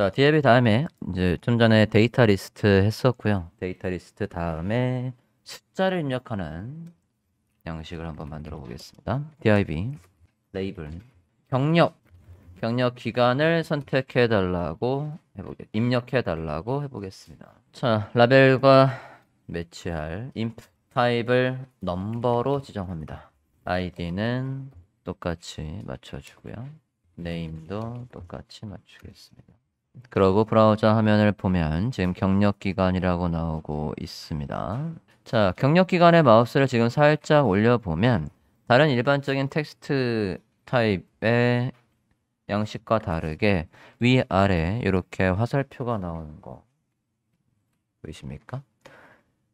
자, DLB 다음에 이제 좀 전에 데이터 리스트 했었고요. 데이터 리스트 다음에 숫자를 입력하는 양식을 한번 만들어 보겠습니다. div 레이블 경력 기간을 선택해 달라고 입력해 달라고 해보겠습니다. 자, 라벨과 매치할 inf 타입을 넘버로 지정합니다. id는 똑같이 맞춰주고요. name도 똑같이 맞추겠습니다. 그러고 브라우저 화면을 보면 지금 경력 기간이라고 나오고 있습니다. 자, 경력 기간에 마우스를 지금 살짝 올려보면 다른 일반적인 텍스트 타입의 양식과 다르게 위아래 이렇게 화살표가 나오는 거 보이십니까?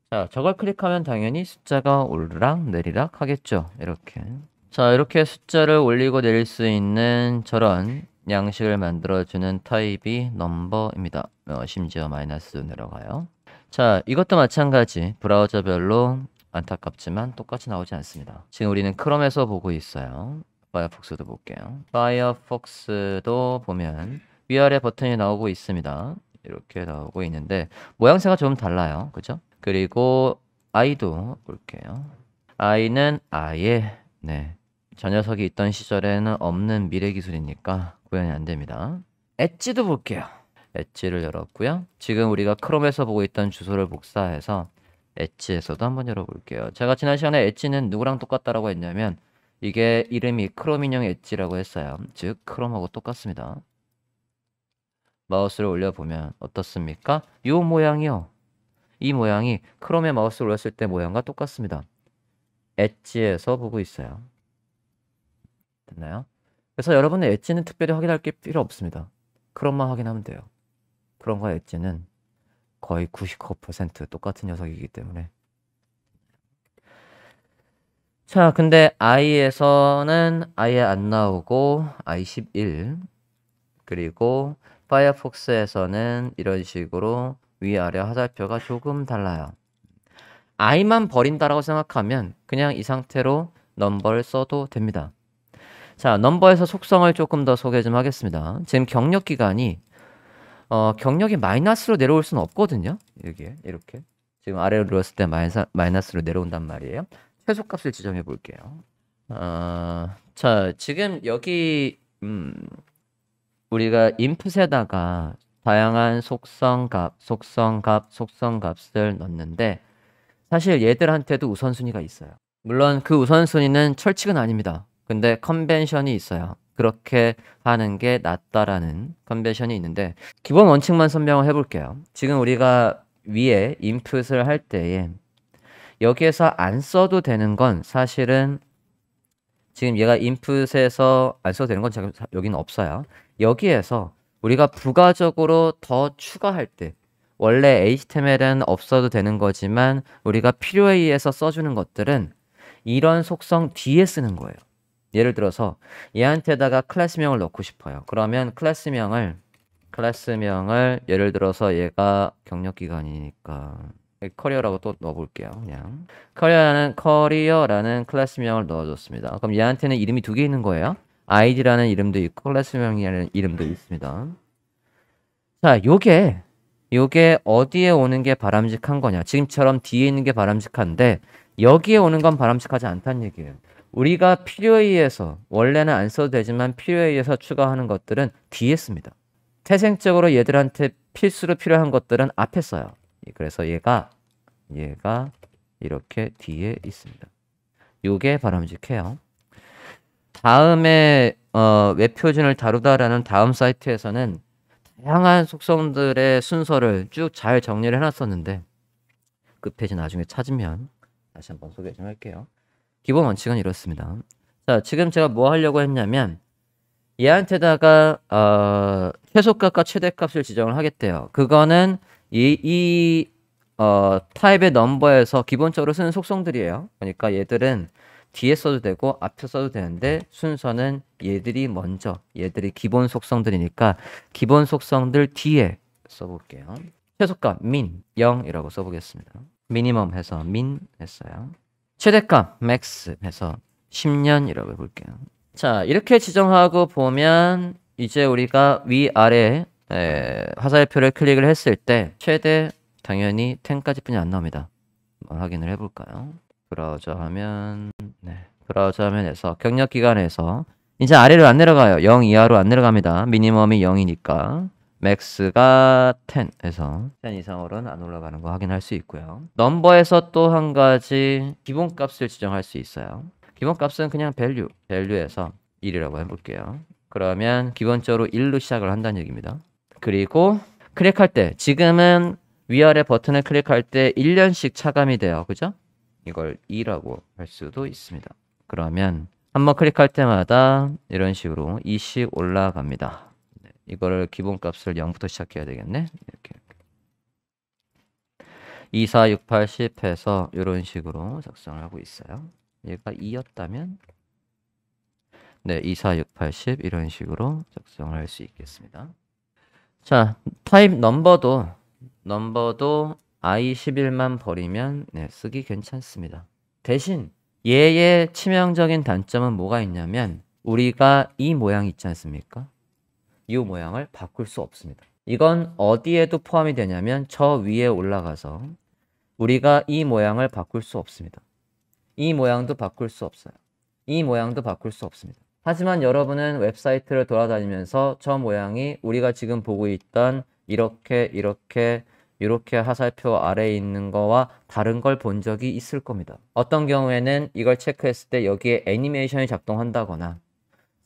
자, 저걸 클릭하면 당연히 숫자가 오르락 내리락 하겠죠. 이렇게. 자, 이렇게 숫자를 올리고 내릴 수 있는 저런 양식을 만들어주는 타입이 넘버입니다. 심지어 마이너스도 내려가요. 자, 이것도 마찬가지. 브라우저별로 안타깝지만 똑같이 나오지 않습니다. 지금 우리는 크롬에서 보고 있어요. 파이어폭스도 볼게요. 파이어폭스도 보면 위아래 버튼이 나오고 있습니다. 이렇게 나오고 있는데 모양새가 좀 달라요. 그죠? 그리고 i도 볼게요. i는 아예 저 녀석이 있던 시절에는 없는 미래 기술이니까 구현이 안 됩니다. 엣지도 볼게요. 엣지를 열었고요. 지금 우리가 크롬에서 보고 있던 주소를 복사해서 엣지에서도 한번 열어볼게요. 제가 지난 시간에 엣지는 누구랑 똑같다라고 했냐면 이게 이름이 크롬 인형 엣지라고 했어요. 즉 크롬하고 똑같습니다. 마우스를 올려보면 어떻습니까? 이 모양이요. 이 모양이 크롬에 마우스를 올렸을 때 모양과 똑같습니다. 엣지에서 보고 있어요. 됐나요? 그래서 여러분의 엣지는 특별히 확인할 게 필요 없습니다. 크롬만 확인하면 돼요. 크롬과 엣지는 거의 99% 똑같은 녀석이기 때문에. 자, 근데 i에서는 아예 안 나오고 i11 그리고 파이어폭스에서는 이런 식으로 위아래 화살표가 조금 달라요. i만 버린다라고 생각하면 그냥 이 상태로 넘버를 써도 됩니다. 자, 넘버에서 속성을 조금 더 소개 좀 하겠습니다. 지금 경력 기간이 경력이 마이너스로 내려올 수는 없거든요. 여기에 이렇게 지금 아래로 눌렀을 때 마이너스로 내려온단 말이에요. 최소값을 지정해 볼게요. 자, 지금 여기 우리가 input에다가 다양한 속성값을 넣는데 사실 얘들한테도 우선순위가 있어요. 물론 그 우선순위는 철칙은 아닙니다. 근데 컨벤션이 있어요. 그렇게 하는 게 낫다라는 컨벤션이 있는데 기본 원칙만 설명을 해볼게요. 지금 우리가 위에 input을 할 때에 여기에서 안 써도 되는 건 사실은 지금 얘가 input에서 안 써도 되는 건 여기는 없어요. 여기에서 우리가 부가적으로 더 추가할 때 원래 HTML은 없어도 되는 거지만 우리가 필요에 의해서 써주는 것들은 이런 속성 뒤에 쓰는 거예요. 예를 들어서 얘한테다가 클래스명을 넣고 싶어요. 그러면 클래스명을 예를 들어서 얘가 경력기간이니까 커리어라고 또 넣어볼게요. 그냥 커리어라는 클래스명을 넣어줬습니다. 그럼 얘한테는 이름이 두 개 있는 거예요. id라는 이름도 있고 클래스명이라는 이름도 있습니다. 자, 요게 어디에 오는 게 바람직한 거냐? 지금처럼 뒤에 있는 게 바람직한데 여기에 오는 건 바람직하지 않다는 얘기예요. 우리가 필요에 의해서 원래는 안 써도 되지만 필요에 의해서 추가하는 것들은 뒤에 씁니다. 태생적으로 얘들한테 필수로 필요한 것들은 앞에 써요. 그래서 얘가 이렇게 뒤에 있습니다. 요게 바람직해요. 다음에 웹 표준을 다루다라는 다음 사이트에서는 다양한 속성들의 순서를 쭉 잘 정리를 해놨었는데 그 페이지 나중에 찾으면 다시 한번 소개 좀 할게요. 기본 원칙은 이렇습니다. 자, 지금 제가 뭐 하려고 했냐면 얘한테다가 최소값과 최대값을 지정을 하겠대요. 그거는 타입의 넘버에서 기본적으로 쓰는 속성들이에요. 그러니까 얘들은 뒤에 써도 되고 앞에 써도 되는데 순서는 얘들이 기본 속성들이니까 기본 속성들 뒤에 써볼게요. 최소값 min 0이라고 써보겠습니다. 미니멈 해서 min 했어요. 최대값 max 해서 10년이라고 해볼게요. 자, 이렇게 지정하고 보면 이제 우리가 위아래 화살표를 클릭을 했을 때 최대 당연히 10까지 뿐이 안 나옵니다. 한번 확인을 해볼까요? 브라우저 화면, 브라우저 화면에서 경력 기간에서 이제 아래로 안 내려가요. 0 이하로 안 내려갑니다. 미니멈이 0이니까 맥스가 10에서 10 이상으로는 안 올라가는 거 확인할 수 있고요. 넘버에서 또 한 가지 기본값을 지정할 수 있어요. 기본값은 그냥 밸류에서 1이라고 해볼게요. 그러면 기본적으로 1로 시작을 한다는 얘기입니다. 그리고 클릭할 때 지금은 위아래 버튼을 클릭할 때 1년씩 차감이 돼요. 그죠? 이걸 2라고 할 수도 있습니다. 그러면 한번 클릭할 때마다 이런 식으로 2씩 올라갑니다. 이거를 기본값을 0부터 시작해야 되겠네. 이렇게 2, 4, 6, 8, 10 해서 이런 식으로 작성을 하고 있어요. 얘가 2였다면 2, 4, 6, 8, 10 이런 식으로 작성을 할 수 있겠습니다. 자, 타입 넘버도 i11만 버리면 쓰기 괜찮습니다. 대신 얘의 치명적인 단점은 뭐가 있냐면 우리가 이 모양 있지 않습니까? 이 모양을 바꿀 수 없습니다. 이건 어디에도 포함이 되냐면 저 위에 올라가서 우리가 이 모양을 바꿀 수 없습니다. 이 모양도 바꿀 수 없어요. 이 모양도 바꿀 수 없습니다. 하지만 여러분은 웹사이트를 돌아다니면서 저 모양이 우리가 지금 보고 있던 이렇게 화살표 아래에 있는 거와 다른 걸 본 적이 있을 겁니다. 어떤 경우에는 이걸 체크했을 때 여기에 애니메이션이 작동한다거나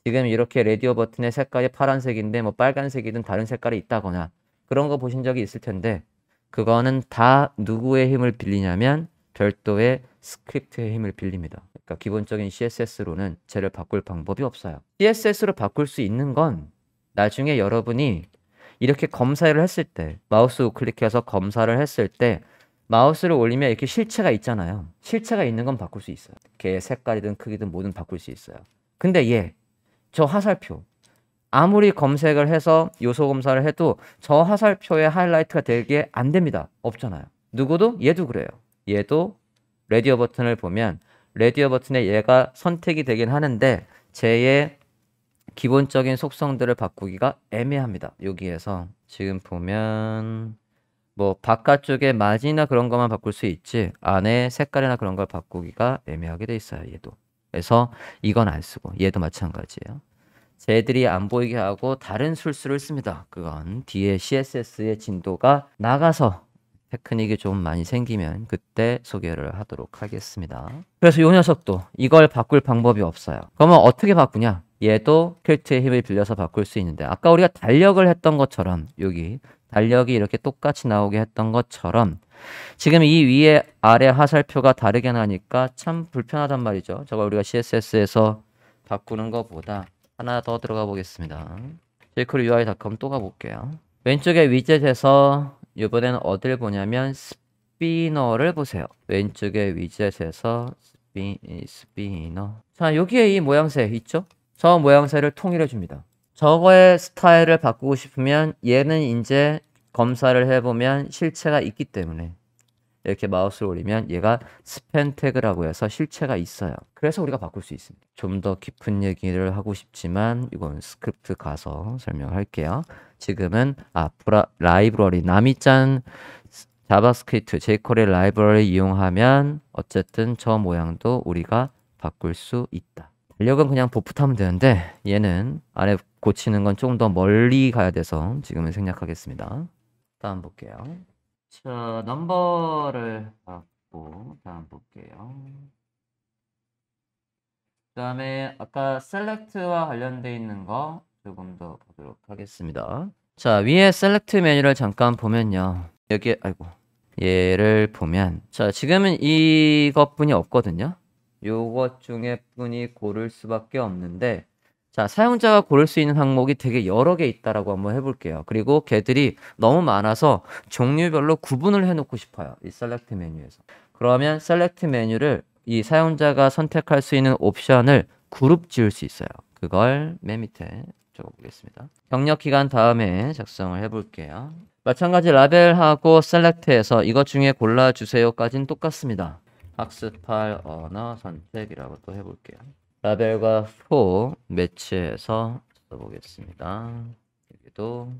지금 이렇게 라디오 버튼의 색깔이 파란색인데 뭐 빨간색이든 다른 색깔이 있다거나 그런 거 보신 적이 있을 텐데 그거는 다 누구의 힘을 빌리냐면 별도의 스크립트의 힘을 빌립니다. 그러니까 기본적인 CSS로는 쟤를 바꿀 방법이 없어요. CSS로 바꿀 수 있는 건 나중에 여러분이 이렇게 검사를 했을 때 마우스 우클릭해서 검사를 했을 때 마우스를 올리면 이렇게 실체가 있잖아요. 실체가 있는 건 바꿀 수 있어요. 걔의 색깔이든 크기든 뭐든 바꿀 수 있어요. 근데 저 화살표 아무리 검색을 해서 요소 검사를 해도 저 화살표의 하이라이트가 되게 안 됩니다. 없잖아요. 누구도? 얘도 그래요. 얘도 라디오 버튼을 보면 라디오 버튼에 얘가 선택이 되긴 하는데 쟤의 기본적인 속성들을 바꾸기가 애매합니다. 여기에서 지금 보면 뭐 바깥쪽에 마진이나 그런 것만 바꿀 수 있지 안에 색깔이나 그런 걸 바꾸기가 애매하게 돼 있어요. 얘도. 그래서 이건 안 쓰고 얘도 마찬가지예요. 쟤들이 안 보이게 하고 다른 술수를 씁니다. 그건 뒤에 CSS의 진도가 나가서 테크닉이 좀 많이 생기면 그때 소개를 하도록 하겠습니다. 그래서 이 녀석도 이걸 바꿀 방법이 없어요. 그러면 어떻게 바꾸냐? 얘도 퀼트의 힘을 빌려서 바꿀 수 있는데 아까 우리가 달력을 했던 것처럼 여기 달력이 이렇게 똑같이 나오게 했던 것처럼 지금 이 위에 아래 화살표가 다르게 나니까 참 불편하단 말이죠. 저걸 우리가 CSS에서 바꾸는 것보다 하나 더 들어가 보겠습니다. jQuery UI.com 또 가볼게요. 왼쪽에 위젯에서 이번에는 어딜 보냐면 스피너를 보세요. 왼쪽에 위젯에서 스피너. 자, 여기에 이 모양새 있죠? 저 모양새를 통일해 줍니다. 저거의 스타일을 바꾸고 싶으면 얘는 이제 검사를 해보면 실체가 있기 때문에 이렇게 마우스를 올리면 얘가 스팬 태그라고 해서 실체가 있어요. 그래서 우리가 바꿀 수 있습니다. 좀 더 깊은 얘기를 하고 싶지만 이건 스크립트 가서 설명할게요. 지금은 라이브러리 남이짠 자바스크립트 jQuery 라이브러리 이용하면 어쨌든 저 모양도 우리가 바꿀 수 있다. 달력은 그냥 보풋하면 되는데 얘는 안에 고치는 건 조금 더 멀리 가야 돼서 지금은 생략하겠습니다. 다음 볼게요. 자, 넘버를 받고 다음 볼게요. 그 다음에 아까 셀렉트와 관련돼 있는 거 조금 더 보도록 하겠습니다. 자, 위에 셀렉트 메뉴를 잠깐 보면요. 여기 얘를 보면 자, 지금은 이것뿐이 없거든요. 요것 중에 뿐이 고를 수밖에 없는데 자, 사용자가 고를 수 있는 항목이 되게 여러 개 있다라고 한번 해볼게요. 그리고 걔들이 너무 많아서 종류별로 구분을 해놓고 싶어요. 이 셀렉트 메뉴에서. 그러면 셀렉트 메뉴를 이 사용자가 선택할 수 있는 옵션을 그룹 지을 수 있어요. 그걸 맨 밑에 적어보겠습니다. 경력 기간 다음에 작성을 해볼게요. 마찬가지 라벨하고 셀렉트에서 이것 중에 골라주세요까지는 똑같습니다. 학습할 언어 선택이라고 또 해볼게요. 라벨과 for 매치해서 써보겠습니다. 여기도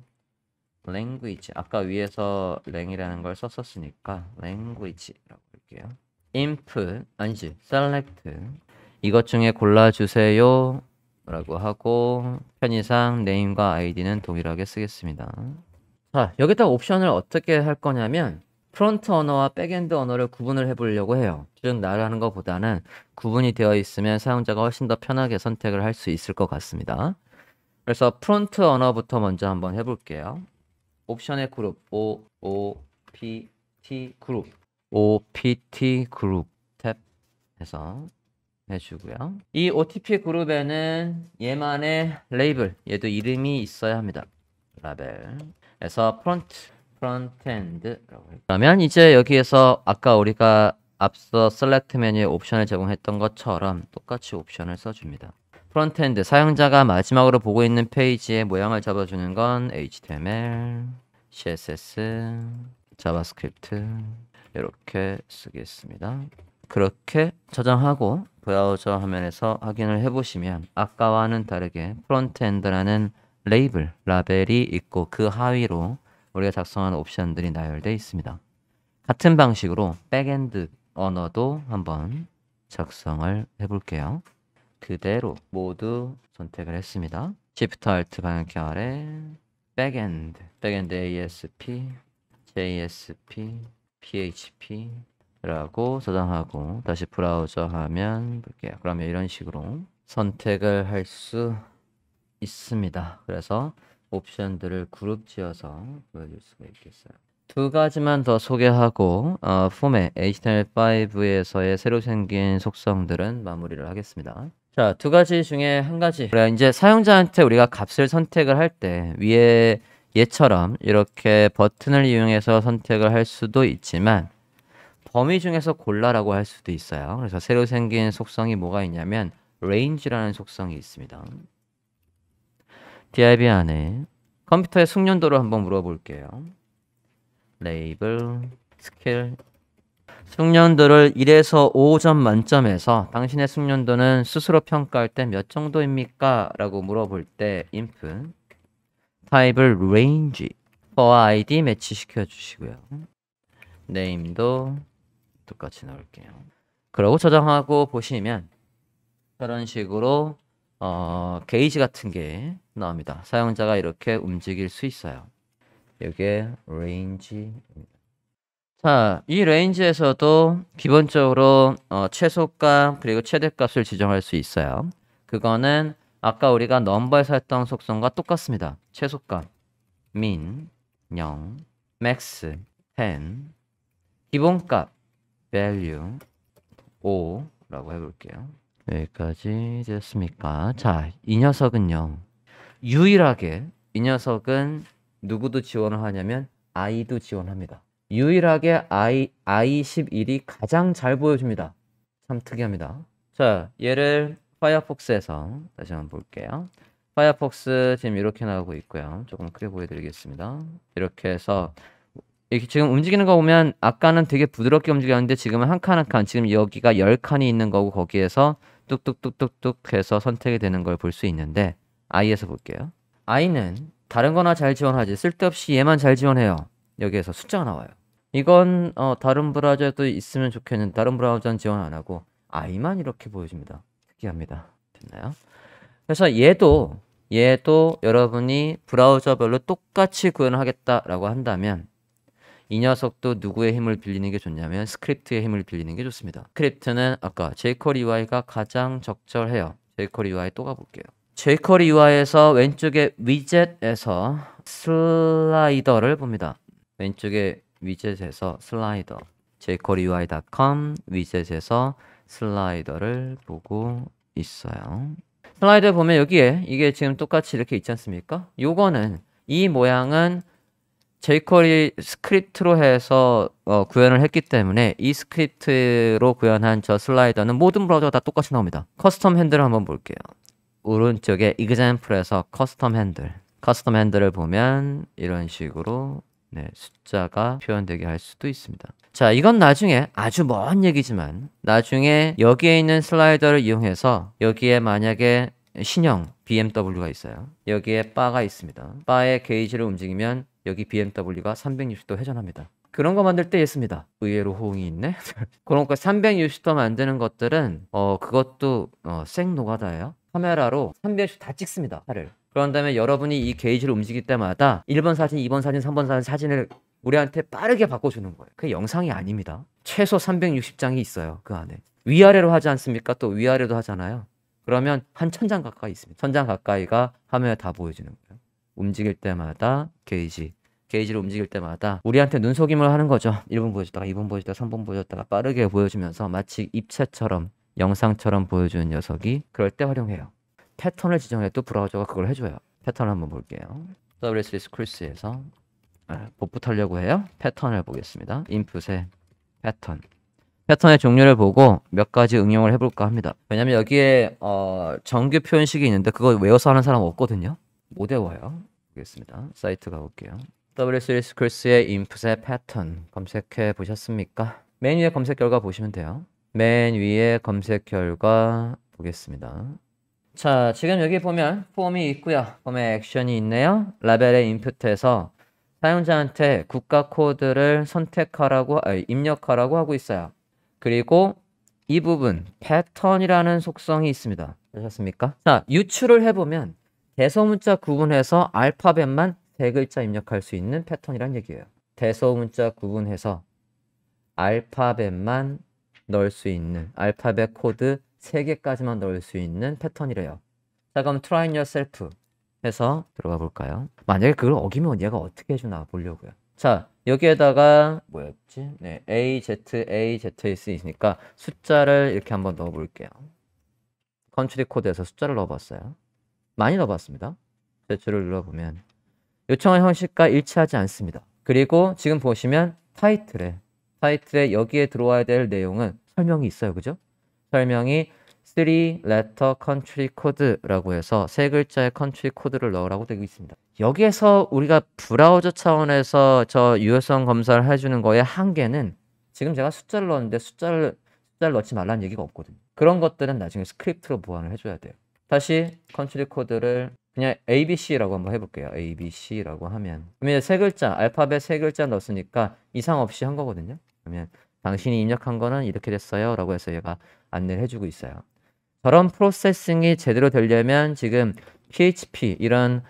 language. 아까 위에서 랭이라는 걸 썼었으니까 language라고 할게요. input 아니지 select 이것 중에 골라주세요 라고 하고 편의상 name과 id는 동일하게 쓰겠습니다. 자, 여기다 옵션을 어떻게 할 거냐면 프론트 언어와 백엔드 언어를 구분을 해보려고 해요. 즉 나라는 것보다는 구분이 되어 있으면 사용자가 훨씬 더 편하게 선택을 할 수 있을 것 같습니다. 그래서 프론트 언어부터 먼저 한번 해볼게요. 옵션의 그룹 OPT 그룹 OPT 그룹 탭 해서 해주고요. 이 OTP 그룹에는 얘만의 레이블, 얘도 이름이 있어야 합니다. 라벨에서 프론트엔드라고 해요. 그러면 이제 여기에서 아까 우리가 앞서 셀렉트 메뉴에 옵션을 제공했던 것처럼 똑같이 옵션을 써줍니다. 프론트엔드, 사용자가 마지막으로 보고 있는 페이지의 모양을 잡아주는 건 HTML, CSS, 자바스크립트 이렇게 쓰겠습니다. 그렇게 저장하고 브라우저 화면에서 확인을 해보시면 아까와는 다르게 프론트엔드라는 레이블, 라벨이 있고 그 하위로 우리가 작성한 옵션들이 나열되어 있습니다. 같은 방식으로 백엔드 언어도 한번 작성을 해볼게요. 그대로 모두 선택을 했습니다. Shift Alt 방향키 아래 백엔드 ASP, JSP, PHP 라고 저장하고 다시 브라우저 화면 볼게요. 그러면 이런 식으로 선택을 할 수 있습니다. 그래서 옵션들을 그룹 지어서 보여줄 수가 있겠어요. 두 가지만 더 소개하고 포맷 HTML5에서의 새로 생긴 속성들은 마무리를 하겠습니다. 자, 두 가지 중에 한 가지. 그래, 이제 사용자한테 우리가 값을 선택을 할 때 위에 얘처럼 이렇게 버튼을 이용해서 선택을 할 수도 있지만 범위 중에서 골라라고 할 수도 있어요. 그래서 새로 생긴 속성이 뭐가 있냐면 range라는 속성이 있습니다. div 안에 컴퓨터의 숙련도를 한번 물어볼게요. 레이블, 스킬, 숙련도를 1에서 5점 만점에서 당신의 숙련도는 스스로 평가할 때 몇 정도입니까? 라고 물어볼 때 input 타입을 range, for id 매치시켜 주시고요. name도 똑같이 넣을게요. 그러고 저장하고 보시면 저런 식으로 게이지 같은 게 나옵니다. 사용자가 이렇게 움직일 수 있어요. 이게 range입니다. 자, 이 range에서도 기본적으로 최소값 그리고 최대값을 지정할 수 있어요. 그거는 아까 우리가 넘버에서 했던 속성과 똑같습니다. 최소값 min 0, max 10, 기본값 value 5라고 해볼게요. 여기까지 됐습니까? 자, 이 녀석은요. 유일하게 이 녀석은 누구도 지원을 하냐면 i도 지원합니다. 유일하게 i11이 가장 잘 보여줍니다. 참 특이합니다. 자, 얘를 파이어폭스에서 다시 한번 볼게요. 파이어폭스 지금 이렇게 나오고 있고요. 조금 크게 보여드리겠습니다. 이렇게 해서 이렇게 지금 움직이는 거 보면 아까는 되게 부드럽게 움직였는데 지금은 한 칸 한 칸, 지금 여기가 10칸이 있는 거고 거기에서 뚝뚝뚝뚝뚝 해서 선택이 되는 걸 볼 수 있는데 i에서 볼게요. i는 다른 거나 잘 지원하지 쓸데없이 얘만 잘 지원해요. 여기에서 숫자가 나와요. 이건 다른 브라우저도 있으면 좋겠는데 다른 브라우저는 지원 안 하고 i만 이렇게 보여줍니다. 특이합니다. 됐나요? 그래서 얘도 여러분이 브라우저별로 똑같이 구현하겠다라고 한다면 이 녀석도 누구의 힘을 빌리는 게 좋냐면 스크립트의 힘을 빌리는 게 좋습니다. 스크립트는 아까 jQuery UI가 가장 적절해요. jQuery UI 또 가볼게요. jQuery UI에서 왼쪽에 위젯에서 슬라이더를 봅니다. 왼쪽에 위젯에서 슬라이더 jQueryui.com 위젯에서 슬라이더를 보고 있어요. 슬라이더에 보면 여기에 이게 지금 똑같이 이렇게 있지 않습니까? 요거는 이 모양은 jQuery 스크립트로 해서 구현을 했기 때문에 이 스크립트로 구현한 저 슬라이더는 모든 브라우저가 다 똑같이 나옵니다. 커스텀 핸들을 한번 볼게요. 오른쪽에 example에서 커스텀 핸들을 보면 이런 식으로 숫자가 표현되게 할 수도 있습니다. 자, 이건 나중에 아주 먼 얘기지만 나중에 여기에 있는 슬라이더를 이용해서 여기에 만약에 신형 BMW가 있어요. 여기에 바가 있습니다. 바의 게이지를 움직이면 여기 BMW가 360도 회전합니다. 그런 거 만들 때 있습니다. 의외로 호응이 있네. 그러니까 360도 만드는 것들은 그것도 생 노가다예요. 카메라로 360도 다 찍습니다. 차를. 그런 다음에 여러분이 이 게이지를 움직일 때마다 1번 사진, 2번 사진, 3번 사진 사진을 우리한테 빠르게 바꿔주는 거예요. 그게 영상이 아닙니다. 최소 360장이 있어요. 그 안에. 위아래로 하지 않습니까? 또 위아래도 하잖아요. 그러면 한 1000장 가까이 있습니다. 1000장 가까이가 화면에 다 보여주는 거예요. 움직일 때마다 게이지를 움직일 때마다 우리한테 눈속임을 하는 거죠. 1번 보여줬다가 2번 보여줬다가 3번 보여줬다가 빠르게 보여주면서 마치 입체처럼 영상처럼 보여주는 녀석이 그럴 때 활용해요. 패턴을 지정해도 브라우저가 그걸 해줘요. 패턴 한번 볼게요. WSS 크루스에서 복붙하려고 해요. 패턴을 보겠습니다. 인풋에 패턴의 종류를 보고 몇 가지 응용을 해볼까 합니다. 왜냐면 여기에 정규 표현식이 있는데 그거 외워서 하는 사람 없거든요. 못 외워요. 보겠습니다. 사이트 가볼게요. WSS 크루스의 인풋의 패턴 검색해 보셨습니까? 맨 위에 검색 결과 보시면 돼요. 맨 위에 검색 결과 보겠습니다. 자, 지금 여기 보면 폼이 있고요. 폼에 액션이 있네요. 라벨의 인풋에서 사용자한테 국가 코드를 입력하라고 하고 있어요. 그리고 이 부분 패턴이라는 속성이 있습니다. 보셨습니까? 자, 유출을 해보면 대소문자 구분해서 알파벳만 3글자 입력할 수 있는 패턴이란 얘기예요. 대소문자 구분해서 알파벳만 넣을 수 있는 알파벳 코드 3개까지만 넣을 수 있는 패턴이래요. 자, 그럼 try yourself 해서 들어가 볼까요? 만약에 그걸 어기면 얘가 어떻게 해주나 보려고요. 자, 여기에다가 뭐였지? 네, AZS 있으니까 숫자를 이렇게 한번 넣어 볼게요. 컨트리 코드에서 숫자를 넣어 봤어요. 많이 넣어 봤습니다. 제출을 눌러보면 요청한 형식과 일치하지 않습니다. 그리고 지금 보시면 타이틀에 여기에 들어와야 될 내용은 설명이 있어요. 그죠? 설명이 3letter country code라고 해서 3글자의 country code를 넣으라고 되어 있습니다. 여기에서 우리가 브라우저 차원에서 저 유효성 검사를 해주는 거의 한계는 지금 제가 숫자를 넣었는데 숫자를 넣지 말라는 얘기가 없거든요. 그런 것들은 나중에 스크립트로 보완을 해줘야 돼요. 다시 country code를 그냥 ABC라고 한번 해볼게요. ABC라고 하면 그러면 3글자, 알파벳 3글자 넣었으니까 이상 없이 한 거거든요. 그러면 당신이 입력한 거는 이렇게 됐어요 라고 해서 얘가 안내를 해주고 있어요. 저런 프로세싱이 제대로 되려면 지금 PHP 이런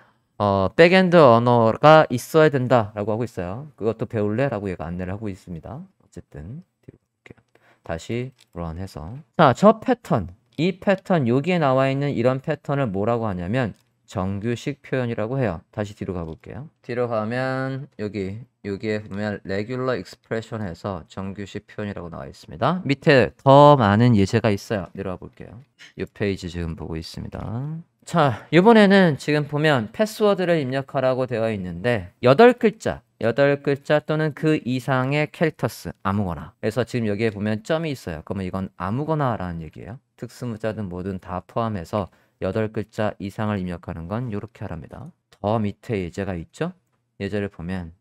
백엔드 언어가 있어야 된다라고 하고 있어요. 그것도 배울래? 라고 얘가 안내를 하고 있습니다. 어쨌든 뒤로 볼게요. 다시 런해서 자, 저 패턴, 이 패턴 여기에 나와 있는 이런 패턴을 뭐라고 하냐면 정규식 표현이라고 해요. 다시 뒤로 가볼게요. 뒤로 가면 여기에 보면 regular expression 해서 정규식 표현이라고 나와 있습니다. 밑에 더 많은 예제가 있어요. 내려와 볼게요. 이 페이지 지금 보고 있습니다. 자, 이번에는 지금 보면 패스워드를 입력하라고 되어 있는데 8글자 또는 그 이상의 캐릭터스 아무거나. 그래서 지금 여기에 보면 점이 있어요. 그러면 이건 아무거나라는 얘기예요. 특수문자든 뭐든 다 포함해서 8글자 이상을 입력하는 건 이렇게 하랍니다. 더 밑에 예제가 있죠? 예제를 보면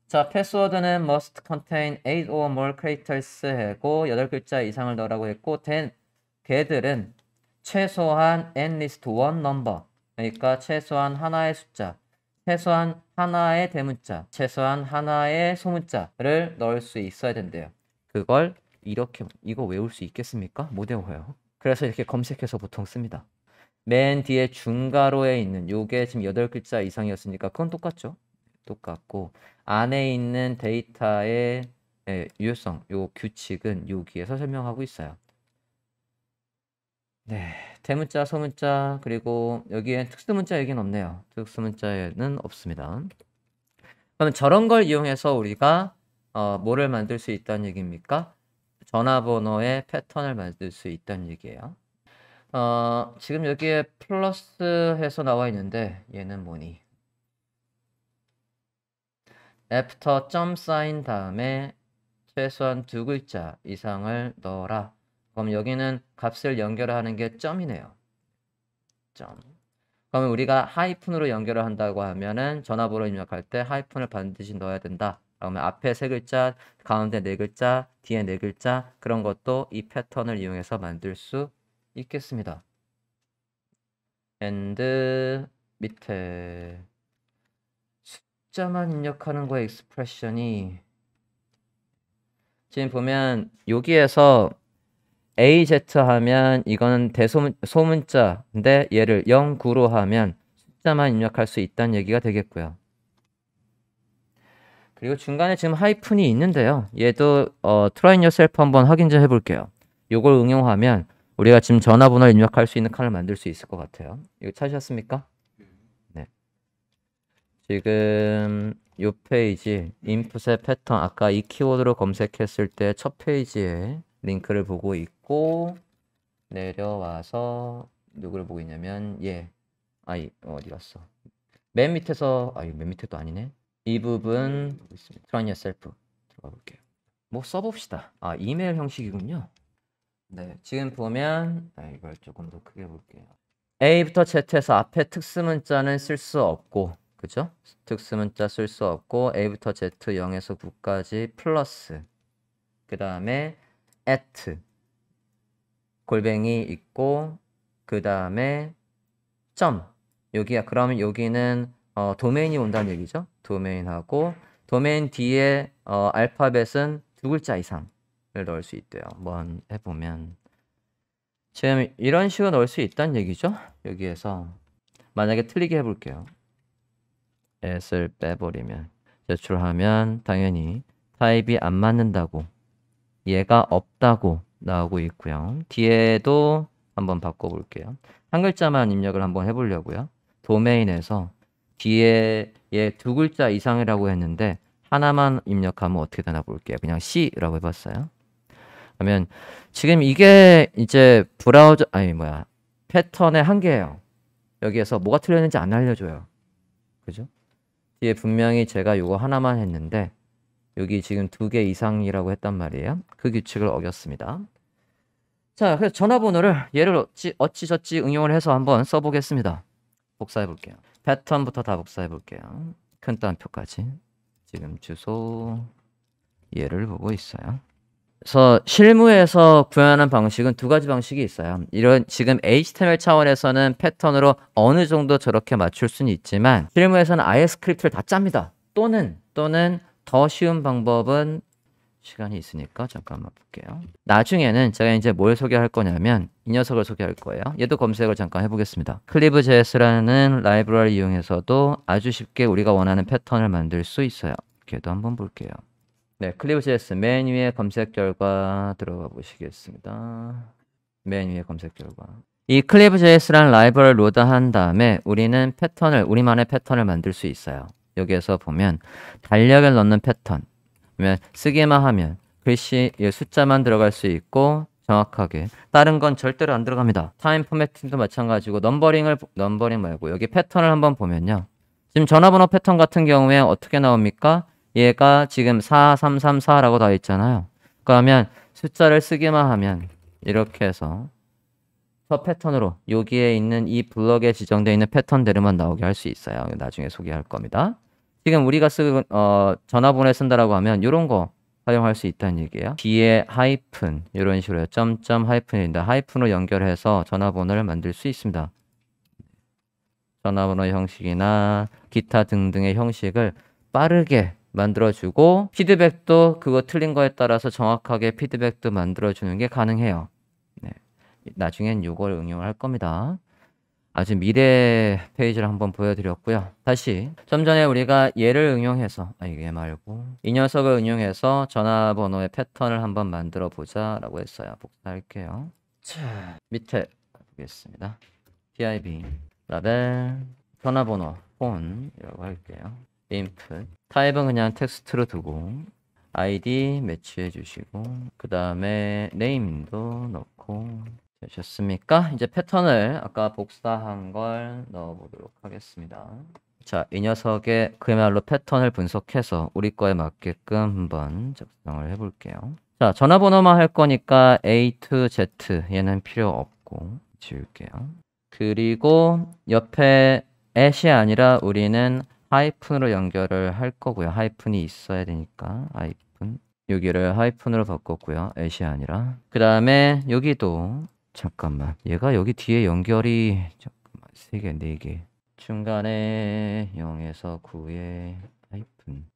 자, 패스워드는 must contain 8 or more characters 하고 8글자 이상을 넣으라고 했고 걔들은 최소한 at least one number 그러니까 최소한 하나의 숫자 최소한 하나의 대문자 최소한 하나의 소문자를 넣을 수 있어야 된대요. 그걸 이렇게 이거 외울 수 있겠습니까? 못 외워요. 그래서 이렇게 검색해서 보통 씁니다. 맨 뒤에 중괄호에 있는 요게 지금 8글자 이상이었으니까 그건 똑같죠. 똑같고 안에 있는 데이터의 유효성, 요 규칙은 여기에서 설명하고 있어요. 네, 대문자, 소문자 그리고 여기엔 특수문자 얘기는 없네요. 특수문자에는 없습니다. 그러면 저런 걸 이용해서 우리가 뭐를 만들 수 있다는 얘기입니까? 전화번호의 패턴을 만들 수 있다는 얘기예요. 지금 여기에 플러스 해서 나와 있는데 얘는 뭐니? 애프터 점 사인 다음에 최소한 2글자 이상을 넣어라. 그럼 여기는 값을 연결하는 게 점이네요. 점. 그러면 우리가 하이픈으로 연결을 한다고 하면은 전화번호 입력할 때 하이픈을 반드시 넣어야 된다. 그러면 앞에 3글자, 가운데 4글자, 뒤에 4글자 그런 것도 이 패턴을 이용해서 만들 수 있겠습니다. and 밑에 숫자만 입력하는 거의 익스프레션이 지금 보면 여기에서 AZ 하면 이거는 소문자인데 얘를 0, 9로 하면 숫자만 입력할 수 있다는 얘기가 되겠고요. 그리고 중간에 지금 하이픈이 있는데요. 얘도 try yourself 한번 확인 좀 해볼게요. 요걸 응용하면 우리가 지금 전화번호를 입력할 수 있는 칸을 만들 수 있을 것 같아요. 이거 찾으셨습니까? 네. 지금 요 페이지 인풋의 패턴 아까 이 키워드로 검색했을 때 첫 페이지에 링크를 보고 있고 내려와서 누구를 보고 있냐면 어디 갔어? 맨 밑에서 맨 밑에도 아니네. 이 부분 보고 있습니다. Try yourself 들어가 볼게요. 뭐 써봅시다. 이메일 형식이군요. 네, 지금 보면 이걸 조금 더 크게 볼게요. A부터 Z에서 앞에 특수문자는 쓸 수 없고, 그죠? 특수문자 쓸 수 없고 A부터 Z 0에서 9까지 플러스 그 다음에 at 골뱅이 있고 그 다음에 점 여기야. 그러면 여기는 도메인이 온다는 얘기죠. 도메인하고 도메인 뒤에 알파벳은 두 글자 이상을 넣을 수 있대요. 한번 해보면 지금 이런 식으로 넣을 수 있다는 얘기죠. 여기에서 만약에 틀리게 해볼게요. s를 빼버리면 제출하면 당연히 타입이 안 맞는다고 얘가 없다고 나오고 있고요. 뒤에도 한번 바꿔볼게요. 한 글자만 입력을 한번 해보려고요. 도메인에서 뒤에 얘 두 글자 이상이라고 했는데 하나만 입력하면 어떻게 되나 볼게요. 그냥 C라고 해봤어요. 그러면 지금 이게 이제 브라우저 패턴의 한계예요. 여기에서 뭐가 틀렸는지 안 알려줘요. 그죠? 뒤에 분명히 제가 이거 하나만 했는데 여기 지금 2개 이상이라고 했단 말이에요. 그 규칙을 어겼습니다. 자, 그래서 전화번호를 얘를 어찌저찌 응용을 해서 한번 써보겠습니다. 복사해 볼게요. 패턴부터 다 복사해 볼게요. 큰 따옴표까지. 지금 주소 얘를 보고 있어요. 그래서 실무에서 구현하는 방식은 두 가지 방식이 있어요. 이런 지금 HTML 차원에서는 패턴으로 어느 정도 저렇게 맞출 수는 있지만 실무에서는 아예 스크립트를 다 짭니다. 또는 더 쉬운 방법은 시간이 있으니까 잠깐만 볼게요. 나중에는 제가 이제 뭘 소개할 거냐면 이 녀석을 소개할 거예요. 얘도 검색을 잠깐 해보겠습니다. Clive.js라는 라이브러리 이용해서도 아주 쉽게 우리가 원하는 패턴을 만들 수 있어요. 걔도 한번 볼게요. 네, Clive.js 맨 위에 검색 결과 들어가 보시겠습니다. 맨 위에 검색 결과. 이 Clive.js라는 라이브러리를 로드한 다음에 우리는 우리만의 패턴을 만들 수 있어요. 여기에서 보면 달력을 넣는 패턴, 그러면 쓰기만 하면 글씨 숫자만 들어갈 수 있고 정확하게 다른 건 절대로 안 들어갑니다. 타임 포매팅도 마찬가지고 넘버링 말고 여기 패턴을 한번 보면요. 지금 전화번호 패턴 같은 경우에 어떻게 나옵니까? 얘가 지금 4334라고 다 있잖아요. 그러면 숫자를 쓰기만 하면 이렇게 해서 저 패턴으로 여기에 있는 이 블럭에 지정되어 있는 패턴대로만 나오게 할 수 있어요. 나중에 소개할 겁니다. 지금 우리가 전화번호에 쓴다라고 하면 이런 거 활용할 수 있다는 얘기예요. 뒤에 하이픈 이런 식으로 점점 하이픈인데 하이픈으로 연결해서 전화번호를 만들 수 있습니다. 전화번호 형식이나 기타 등등의 형식을 빠르게 만들어주고 피드백도 그거 틀린 거에 따라서 정확하게 피드백도 만들어주는 게 가능해요. 네. 나중엔 이걸 응용할 겁니다. 아주 미래 페이지를 한번 보여드렸고요. 다시 좀 전에 우리가 얘를 응용해서 얘 말고 이 녀석을 응용해서 전화번호의 패턴을 한번 만들어 보자 라고 했어요. 복사할게요. 자, 밑에 보겠습니다. PIB 라벨 전화번호 폰이라고 할게요. input 타입은 그냥 텍스트로 두고 ID 매치해 주시고 그 다음에 네임도 넣고 되셨습니까? 이제 패턴을 아까 복사한 걸 넣어보도록 하겠습니다. 자, 이 녀석의 그야말로 패턴을 분석해서 우리 거에 맞게끔 한번 작성을 해볼게요. 자, 전화번호만 할 거니까 A to Z 얘는 필요 없고 지울게요. 그리고 옆에 at이 아니라 우리는 하이픈으로 연결을 할 거고요. 하이픈이 있어야 되니까 하이픈 여기를 하이픈으로 바꿨고요. at이 아니라 그 다음에 여기도 잠깐만 얘가 여기 뒤에 연결이 잠깐만 3개 4개 중간에 0에서 9에 하이픈.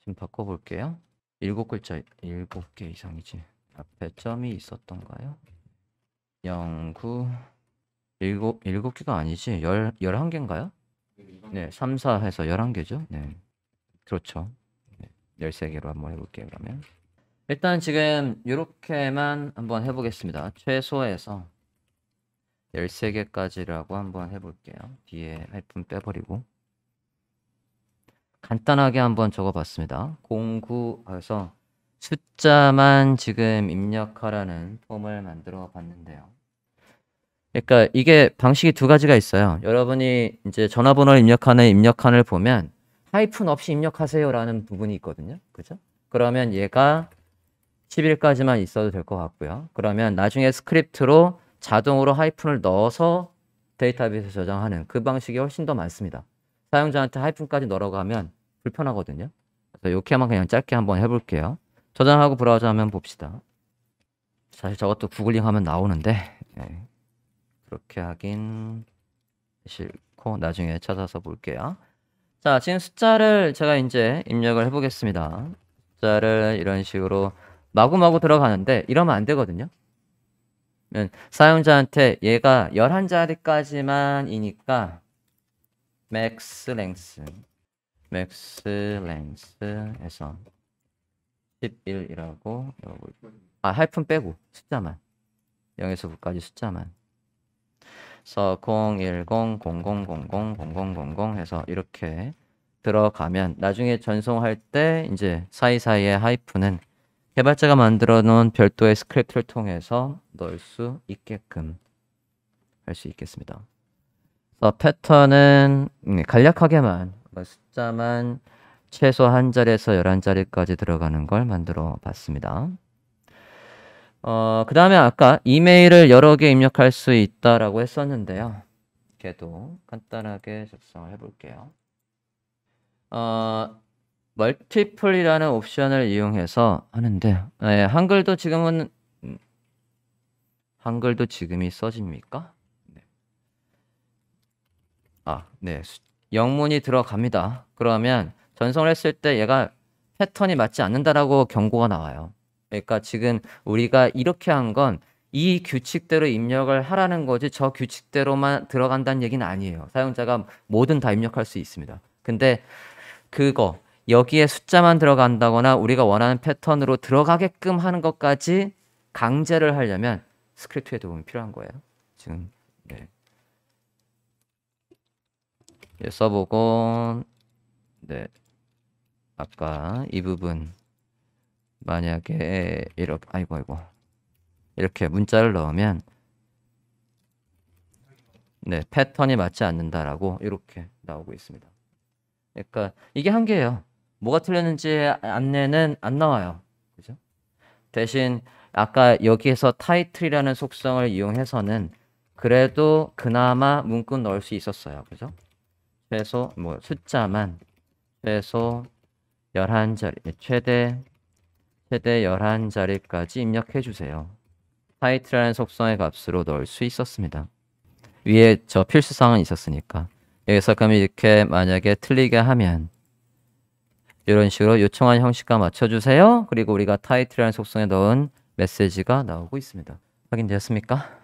지금 바꿔볼게요. 7글자, 7개 이상이지. 앞에 점이 있었던가요? 0, 9, 7개가 아니지. 11개인가요? 네, 3, 4 해서 11개죠. 네. 그렇죠. 네, 13개로 한번 해볼게요, 그러면. 일단 지금 이렇게만 한번 해보겠습니다. 최소에서 13개까지라고 한번 해볼게요. 뒤에 하이픈 빼버리고. 간단하게 한번 적어봤습니다. 09에서 숫자만 지금 입력하라는 폼을 만들어 봤는데요. 그러니까 이게 방식이 두 가지가 있어요. 여러분이 이제 전화번호를 입력하는 입력칸을 보면 하이픈 없이 입력하세요라는 부분이 있거든요. 그죠? 그러면 얘가 10일까지만 있어도 될 것 같고요. 그러면 나중에 스크립트로 자동으로 하이픈을 넣어서 데이터베이스에 저장하는 그 방식이 훨씬 더 많습니다. 사용자한테 하이픈까지 넣으라고 하면 불편하거든요. 그래서 이렇게만 그냥 짧게 한번 해볼게요. 저장하고 브라우저 하면 봅시다. 사실 저것도 구글링 하면 나오는데 네. 그렇게 하긴 싫고 나중에 찾아서 볼게요. 자, 지금 숫자를 제가 이제 입력을 해보겠습니다. 숫자를 이런 식으로 마구마구 들어가는데 이러면 안 되거든요. 사용자한테 얘가 11자리까지만이니까 max length에서 11이라고 하이픈 빼고 숫자만 0에서 9까지 숫자만 그래서 01000000000 해서 이렇게 들어가면 나중에 전송할 때 이제 사이사이에 하이픈은 개발자가 만들어 놓은 별도의 스크립트를 통해서 넣을 수 있게끔 할 수 있겠습니다. 그래서 패턴은 간략하게만 숫자만 최소 한 자리에서 11자리까지 들어가는 걸 만들어 봤습니다. 그 다음에 아까 이메일을 여러 개 입력할 수 있다라고 했었는데요. 걔도 간단하게 작성을 해볼게요. 멀티플이라는 옵션을 이용해서 하는데 네, 한글도 지금이 써집니까? 네. 네. 영문이 들어갑니다. 그러면 전송을 했을 때 얘가 패턴이 맞지 않는다라고 경고가 나와요. 그러니까 지금 우리가 이렇게 한 건 이 규칙대로 입력을 하라는 거지 저 규칙대로만 들어간다는 얘기는 아니에요. 사용자가 뭐든 다 입력할 수 있습니다. 근데 그거 여기에 숫자만 들어간다거나 우리가 원하는 패턴으로 들어가게끔 하는 것까지 강제를 하려면 스크립트의 도움이 필요한 거예요. 지금 네. 써보고 네. 아까 이 부분 만약에 이렇게 이렇게 문자를 넣으면 네, 패턴이 맞지 않는다라고 이렇게 나오고 있습니다. 그러니까 이게 한계예요. 뭐가 틀렸는지 안내는 안 나와요. 그죠? 대신 아까 여기에서 타이틀이라는 속성을 이용해서는 그래도 그나마 문구 넣을 수 있었어요. 그죠? 최소 숫자만 최소 11자리 최대 11자리까지 입력해 주세요. 타이틀이라는 속성의 값으로 넣을 수 있었습니다. 위에 저 필수사항은 있었으니까 여기서 그럼 이렇게 만약에 틀리게 하면 이런 식으로 요청한 형식과 맞춰주세요. 그리고 우리가 타이틀이라는 속성에 넣은 메시지가 나오고 있습니다. 확인되었습니까?